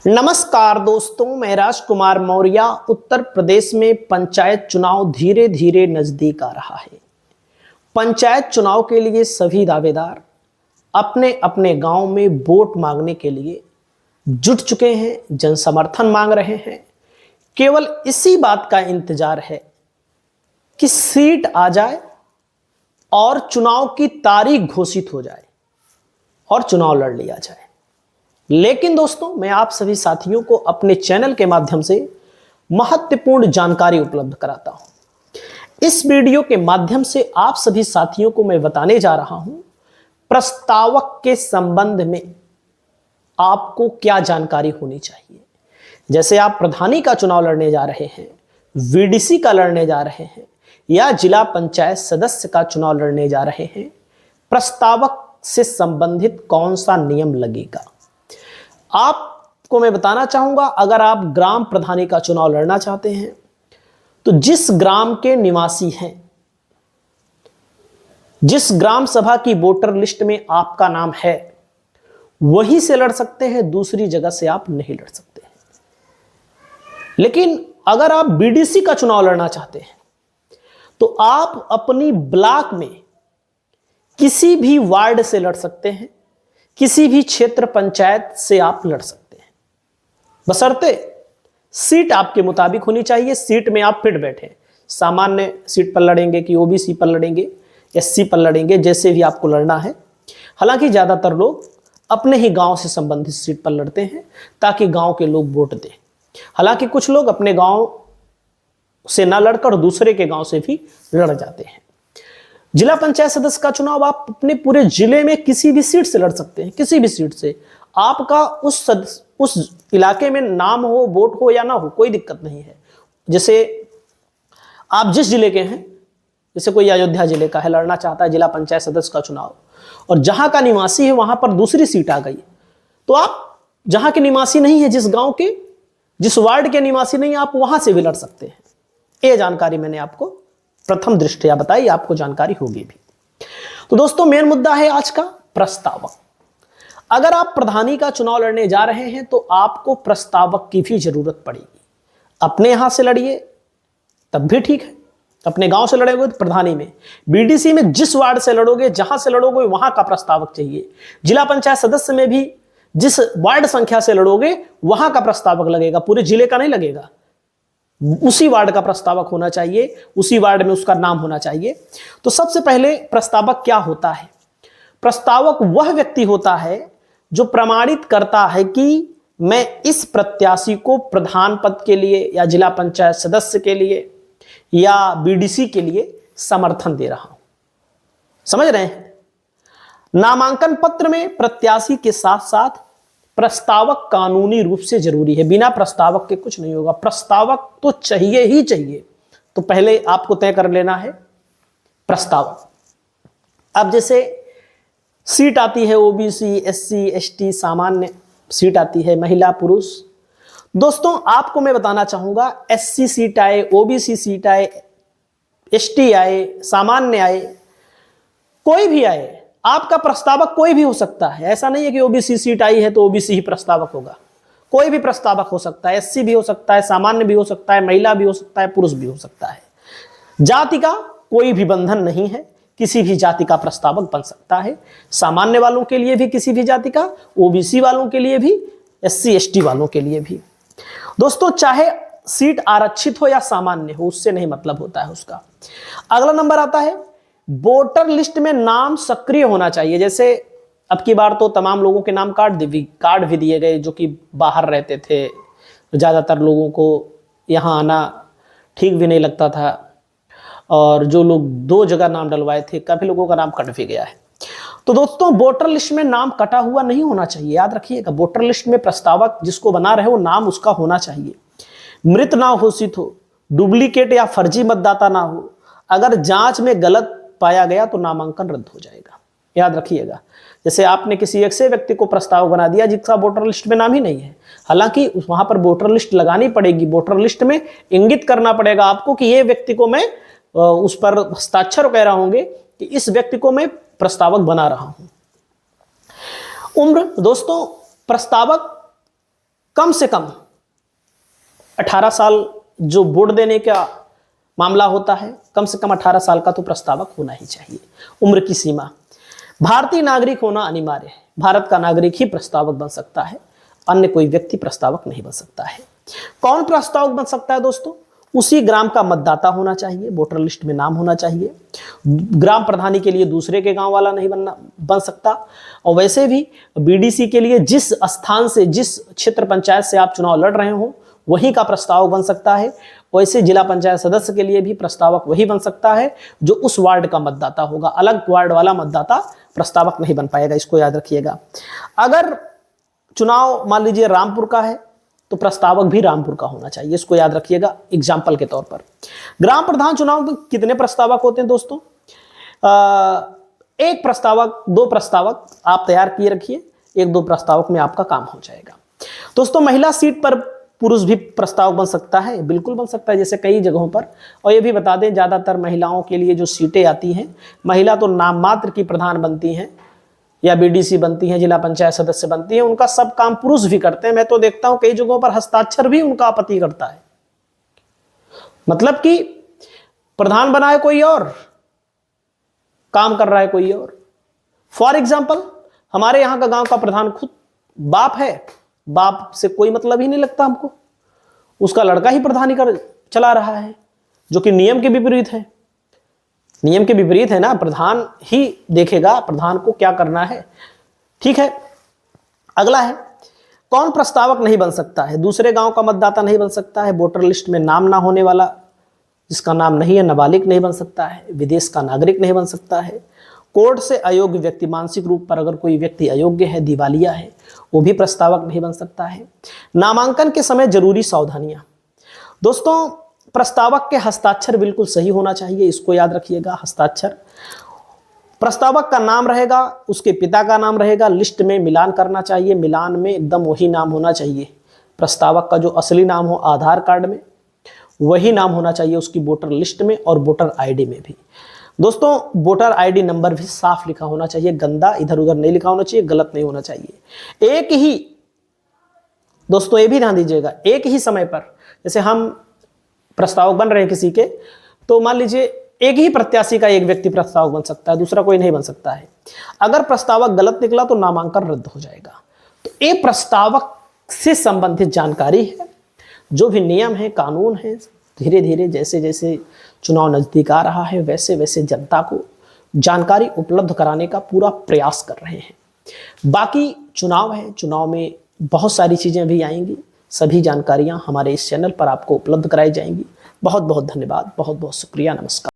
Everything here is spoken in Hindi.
नमस्कार दोस्तों, मैं राजकुमार मौर्य। उत्तर प्रदेश में पंचायत चुनाव धीरे धीरे नजदीक आ रहा है। पंचायत चुनाव के लिए सभी दावेदार अपने अपने गांव में वोट मांगने के लिए जुट चुके हैं, जन समर्थन मांग रहे हैं। केवल इसी बात का इंतजार है कि सीट आ जाए और चुनाव की तारीख घोषित हो जाए और चुनाव लड़ लिया जाए। लेकिन दोस्तों, मैं आप सभी साथियों को अपने चैनल के माध्यम से महत्वपूर्ण जानकारी उपलब्ध कराता हूं। इस वीडियो के माध्यम से आप सभी साथियों को मैं बताने जा रहा हूं प्रस्तावक के संबंध में आपको क्या जानकारी होनी चाहिए। जैसे आप प्रधानी का चुनाव लड़ने जा रहे हैं, वीडीसी का लड़ने जा रहे हैं या जिला पंचायत सदस्य का चुनाव लड़ने जा रहे हैं, प्रस्तावक से संबंधित कौन सा नियम लगेगा आपको मैं बताना चाहूंगा। अगर आप ग्राम प्रधानी का चुनाव लड़ना चाहते हैं तो जिस ग्राम के निवासी हैं, जिस ग्राम सभा की वोटर लिस्ट में आपका नाम है, वहीं से लड़ सकते हैं, दूसरी जगह से आप नहीं लड़ सकते हैं। लेकिन अगर आप बीडीसी का चुनाव लड़ना चाहते हैं तो आप अपनी ब्लॉक में किसी भी वार्ड से लड़ सकते हैं, किसी भी क्षेत्र पंचायत से आप लड़ सकते हैं, बशर्ते सीट आपके मुताबिक होनी चाहिए। सीट में आप फिट बैठे, सामान्य सीट पर लड़ेंगे कि ओबीसी पर लड़ेंगे, एससी पर लड़ेंगे, जैसे भी आपको लड़ना है। हालांकि ज्यादातर लोग अपने ही गांव से संबंधित सीट पर लड़ते हैं ताकि गांव के लोग वोट दें। हालांकि कुछ लोग अपने गांव से ना लड़कर दूसरे के गांव से भी लड़ जाते हैं। जिला पंचायत सदस्य का चुनाव आप अपने पूरे जिले में किसी भी सीट से लड़ सकते हैं, किसी भी सीट से। आपका उस इलाके में नाम हो, वोट हो या ना हो, कोई दिक्कत नहीं है। जैसे आप जिस जिले के हैं, जैसे कोई अयोध्या जिले का है, लड़ना चाहता है जिला पंचायत सदस्य का चुनाव, और जहां का निवासी है वहां पर दूसरी सीट आ गई, तो आप जहां के निवासी नहीं है, जिस गांव के, जिस वार्ड के निवासी नहीं, आप वहां से भी लड़ सकते हैं। ये जानकारी मैंने आपको प्रथम दृष्टया बताई, आपको जानकारी होगी भी। तो दोस्तों, मेन मुद्दा है आज का प्रस्तावक। अगर आप प्रधानी का चुनाव लड़ने जा रहे हैं तो आपको प्रस्तावक की भी जरूरत पड़ेगी। अपने यहां से लड़िए तब भी ठीक है, अपने गांव से लड़ोगे तो प्रधानी में, बीडीसी में जिस वार्ड से लड़ोगे, जहां से लड़ोगे वहां का प्रस्तावक चाहिए। जिला पंचायत सदस्य में भी जिस वार्ड संख्या से लड़ोगे वहां का प्रस्तावक लगेगा, पूरे जिले का नहीं लगेगा। उसी वार्ड का प्रस्तावक होना चाहिए, उसी वार्ड में उसका नाम होना चाहिए। तो सबसे पहले प्रस्तावक क्या होता है? प्रस्तावक वह व्यक्ति होता है जो प्रमाणित करता है कि मैं इस प्रत्याशी को प्रधान पद के लिए या जिला पंचायत सदस्य के लिए या बीडीसी के लिए समर्थन दे रहा हूं। समझ रहे हैं? नामांकन पत्र में प्रत्याशी के साथ साथ प्रस्तावक कानूनी रूप से जरूरी है। बिना प्रस्तावक के कुछ नहीं होगा, प्रस्तावक तो चाहिए ही चाहिए। तो पहले आपको तय कर लेना है प्रस्तावक। अब जैसे सीट आती है ओबीसी, एससी, एसटी, सामान्य सीट आती है, महिला पुरुष। दोस्तों, आपको मैं बताना चाहूंगा, एससी सीट आए, ओबीसी सीट आए, एसटी आए, सामान्य आए, कोई भी आए, आपका प्रस्तावक कोई भी हो सकता है। ऐसा नहीं है कि ओबीसी सीट आई है तो ओबीसी ही प्रस्तावक होगा। कोई भी प्रस्तावक हो सकता है, एससी भी हो सकता है, सामान्य भी हो सकता है, महिला भी हो सकता है, पुरुष भी हो सकता है। जाति का कोई भी बंधन नहीं है, किसी भी जाति का प्रस्तावक बन सकता है। सामान्य वालों के लिए भी किसी भी जाति का, ओबीसी वालों के लिए भी, एससी एसटी वालों के लिए भी। दोस्तों, चाहे सीट आरक्षित हो या सामान्य हो, उससे नहीं मतलब होता है उसका। अगला नंबर आता है वोटर लिस्ट में नाम सक्रिय होना चाहिए। जैसे अब की बार तो तमाम लोगों के नाम कार्ड भी दिए गए जो कि बाहर रहते थे। ज़्यादातर लोगों को यहाँ आना ठीक भी नहीं लगता था, और जो लोग 2 जगह नाम डलवाए थे, काफ़ी लोगों का नाम कट भी गया है। तो दोस्तों, वोटर लिस्ट में नाम कटा हुआ नहीं होना चाहिए, याद रखिएगा। वोटर लिस्ट में प्रस्तावक जिसको बना रहे हो, नाम उसका होना चाहिए। मृत ना घोषित हो, डुप्लीकेट या फर्जी मतदाता ना हो। अगर जांच में गलत पाया गया तो नामांकन रद्द हो जाएगा, याद रखिएगा। जैसे आपने किसी एक से व्यक्ति को प्रस्तावक बना दिया जिसका वोटर लिस्ट में नाम ही नहीं है, हालांकि वहां पर वोटर लिस्ट लगानी पड़ेगी। वोटर लिस्ट में इंगित करना पड़ेगा आपको कि ये व्यक्ति को मैं, उस पर हस्ताक्षर कह रहा होंगे कि इस व्यक्ति को मैं प्रस्तावक बना रहा हूं। उम्र, दोस्तों, प्रस्तावक कम से कम 18 साल जो वोट देने का मामला होता है, कम से कम 18 साल का तो प्रस्तावक होना ही चाहिए। उम्र की सीमा, भारतीय नागरिक होना अनिवार्य है। भारत का नागरिक ही प्रस्तावक बन सकता है, अन्य कोई व्यक्ति प्रस्तावक नहीं बन सकता है। कौन प्रस्तावक बन सकता है दोस्तों? उसी ग्राम का मतदाता होना चाहिए, वोटर लिस्ट में नाम होना चाहिए। ग्राम प्रधानी के लिए दूसरे के गांव वाला नहीं बन सकता। और वैसे भी बीडीसी के लिए जिस स्थान से, जिस क्षेत्र पंचायत से आप चुनाव लड़ रहे हो, वही का प्रस्तावक बन सकता है। वैसे जिला पंचायत सदस्य के लिए भी प्रस्तावक वही बन सकता है जो उस वार्ड का मतदाता होगा। अलग वार्ड वाला मतदाता प्रस्तावक नहीं बन पाएगा, इसको याद रखिएगा। अगर चुनाव मान लीजिए रामपुर का है तो प्रस्तावक भी रामपुर का होना चाहिए, इसको याद रखिएगा एग्जाम्पल के तौर पर। ग्राम प्रधान चुनाव में कितने प्रस्तावक होते हैं दोस्तों? एक प्रस्तावक, दो प्रस्तावक आप तैयार किए रखिए, एक दो प्रस्तावक में आपका काम हो जाएगा। दोस्तों महिला सीट पर पुरुष भी प्रस्तावक बन सकता है, बिल्कुल बन सकता है, जैसे कई जगहों पर। और ये भी बता दें, ज्यादातर महिलाओं के लिए जो सीटें आती हैं, महिला तो नाम मात्र की प्रधान बनती हैं या बीडीसी बनती हैं, जिला पंचायत सदस्य बनती हैं, उनका सब काम पुरुष भी करते हैं। मैं तो देखता हूं कई जगहों पर हस्ताक्षर भी उनका पति करता है, मतलब कि प्रधान बना है कोई और, काम कर रहा है कोई और। फॉर एग्जाम्पल हमारे यहां का गांव का प्रधान खुद बाप है, बाप से कोई मतलब ही नहीं लगता हमको, उसका लड़का ही प्रधानी कर चला रहा है, जो कि नियम के विपरीत है। नियम के विपरीत है ना, प्रधान ही देखेगा प्रधान को क्या करना है। ठीक है, अगला है, कौन प्रस्तावक नहीं बन सकता है? दूसरे गांव का मतदाता नहीं बन सकता है, वोटर लिस्ट में नाम ना होने वाला, जिसका नाम नहीं है, नाबालिग नहीं बन सकता है, विदेश का नागरिक नहीं बन सकता है, कोर्ट से अयोग्य व्यक्ति, मानसिक रूप पर अगर कोई व्यक्ति अयोग्य है, दिवालिया है, वो भी प्रस्तावक नहीं बन सकता है। नामांकन के समय जरूरी सावधानियां। दोस्तों प्रस्तावक के हस्ताक्षर बिल्कुल सही होना चाहिए, इसको याद रखिएगा। हस्ताक्षर, प्रस्तावक का नाम रहेगा, उसके पिता का नाम रहेगा, लिस्ट में मिलान करना चाहिए, मिलान में एकदम वही नाम होना चाहिए, प्रस्तावक का जो असली नाम हो आधार कार्ड में वही नाम होना चाहिए, उसकी वोटर लिस्ट में और वोटर आईडी में भी। दोस्तों वोटर आईडी नंबर भी साफ लिखा होना चाहिए, गंदा इधर उधर नहीं लिखा होना चाहिए, गलत नहीं होना चाहिए। एक ही, दोस्तों ये भी ध्यान दीजिएगा, एक ही समय पर, जैसे हम प्रस्तावक बन रहे हैं किसी के, तो मान लीजिए एक ही प्रत्याशी का एक व्यक्ति प्रस्तावक बन सकता है, दूसरा कोई नहीं बन सकता है। अगर प्रस्तावक गलत निकला तो नामांकन रद्द हो जाएगा। तो ये प्रस्तावक से संबंधित जानकारी है, जो भी नियम है, कानून है, धीरे धीरे जैसे जैसे चुनाव नजदीक आ रहा है वैसे वैसे जनता को जानकारी उपलब्ध कराने का पूरा प्रयास कर रहे हैं। बाकी चुनाव है, चुनाव में बहुत सारी चीजें भी आएंगी, सभी जानकारियां हमारे इस चैनल पर आपको उपलब्ध कराई जाएंगी। बहुत बहुत धन्यवाद, बहुत बहुत शुक्रिया, नमस्कार।